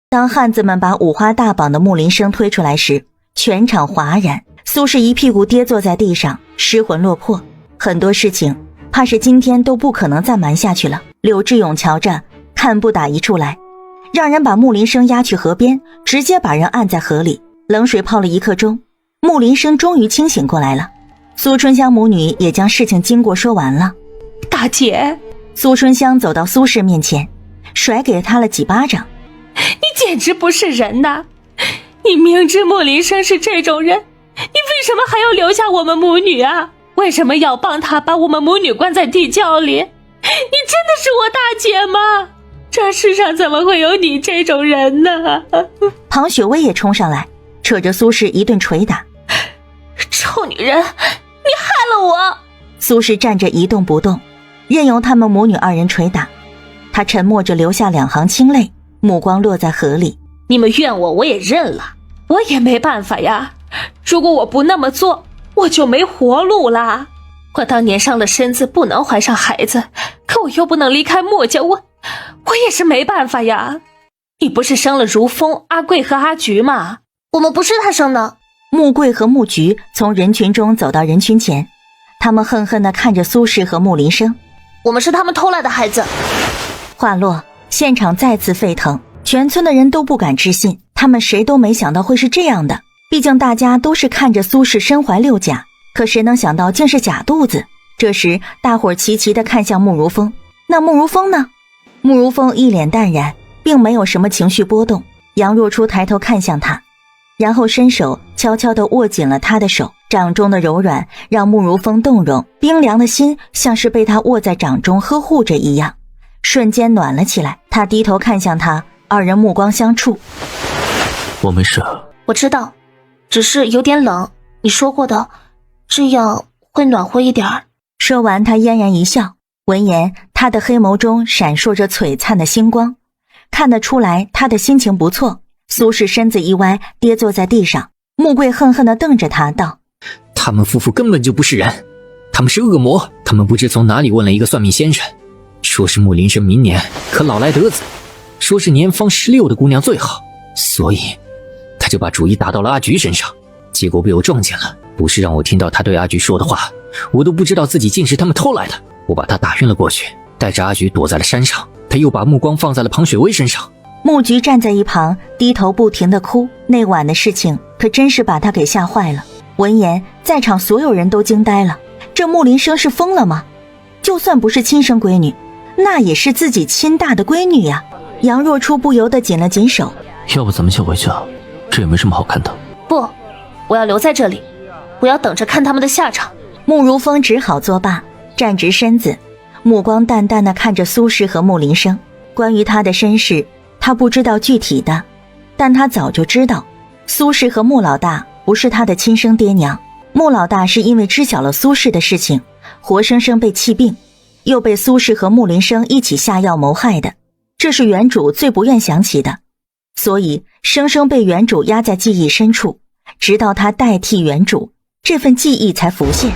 当汉子们把五花大绑的穆林生推出来时，全场哗然。苏轼一屁股跌坐在地上，失魂落魄。很多事情怕是今天都不可能再瞒下去了。柳志勇瞧着，看不打一处来，让人把穆林生押去河边，直接把人按在河里，冷水泡了1刻钟。穆林生终于清醒过来了。苏春香母女也将事情经过说完了。大姐，苏春香走到苏轼面前，甩给他了几巴掌。你简直不是人呐！你明知穆林生是这种人，你为什么还要留下我们母女啊？为什么要帮他把我们母女关在地窖里？你真的是我大姐吗？这世上怎么会有你这种人呢？庞雪薇也冲上来，扯着苏轼一顿捶打。臭女人，你害了我！苏轼站着一动不动，任由他们母女2人捶打。他沉默着流下2行清泪，目光落在河里。你们怨我，我也认了，我也没办法呀。如果我不那么做，我就没活路啦。我当年伤了身子，不能怀上孩子，可我又不能离开穆家，我也是没办法呀。你不是生了如风、阿贵和阿菊吗？我们不是他生的。穆贵和穆菊从人群中走到人群前，他们恨恨地看着苏轼和穆林生。我们是他们偷来的孩子。话落，现场再次沸腾，全村的人都不敢置信，他们谁都没想到会是这样的。毕竟大家都是看着苏轼身怀6甲，可谁能想到竟是假肚子。这时大伙儿齐齐地看向慕如风。那慕如风呢？慕如风一脸淡然，并没有什么情绪波动。杨若初抬头看向他，然后伸手悄悄地握紧了他的手，掌中的柔软让慕如风动容，冰凉的心像是被他握在掌中呵护着一样，瞬间暖了起来。他低头看向他，2人目光相触。我没事。我知道，只是有点冷，你说过的，这样会暖和一点儿。说完他嫣然一笑，闻言他的黑眸中闪烁着璀璨的星光，看得出来他的心情不错。苏轼身子一歪，跌坐在地上。穆贵恨恨地瞪着他道：他们夫妇根本就不是人，他们是恶魔。他们不知从哪里问了一个算命先生，说是穆林生明年可老来得子，说是年方16的姑娘最好，所以他就把主意打到了阿菊身上，结果被我撞见了。不是让我听到他对阿菊说的话，我都不知道自己竟是他们偷来的。我把他打晕了过去，带着阿菊躲在了山上。他又把目光放在了庞雪薇身上。穆菊站在一旁低头不停地哭，那晚的事情可真是把他给吓坏了。闻言在场所有人都惊呆了，这穆林生是疯了吗？就算不是亲生闺女，那也是自己亲大的闺女呀。杨若初不由得紧了紧手。要不咱们先回去啊，这也没什么好看的。不，我要留在这里，我要等着看他们的下场。慕如风只好作罢，站直身子，目光淡淡地看着苏轼和穆林生。关于他的身世，他不知道具体的，但他早就知道，苏轼和穆老大不是他的亲生爹娘。穆老大是因为知晓了苏轼的事情，活生生被气病，又被苏轼和穆林生一起下药谋害的，这是原主最不愿想起的，所以生生被原主压在记忆深处，直到他代替原主，这份记忆才浮现。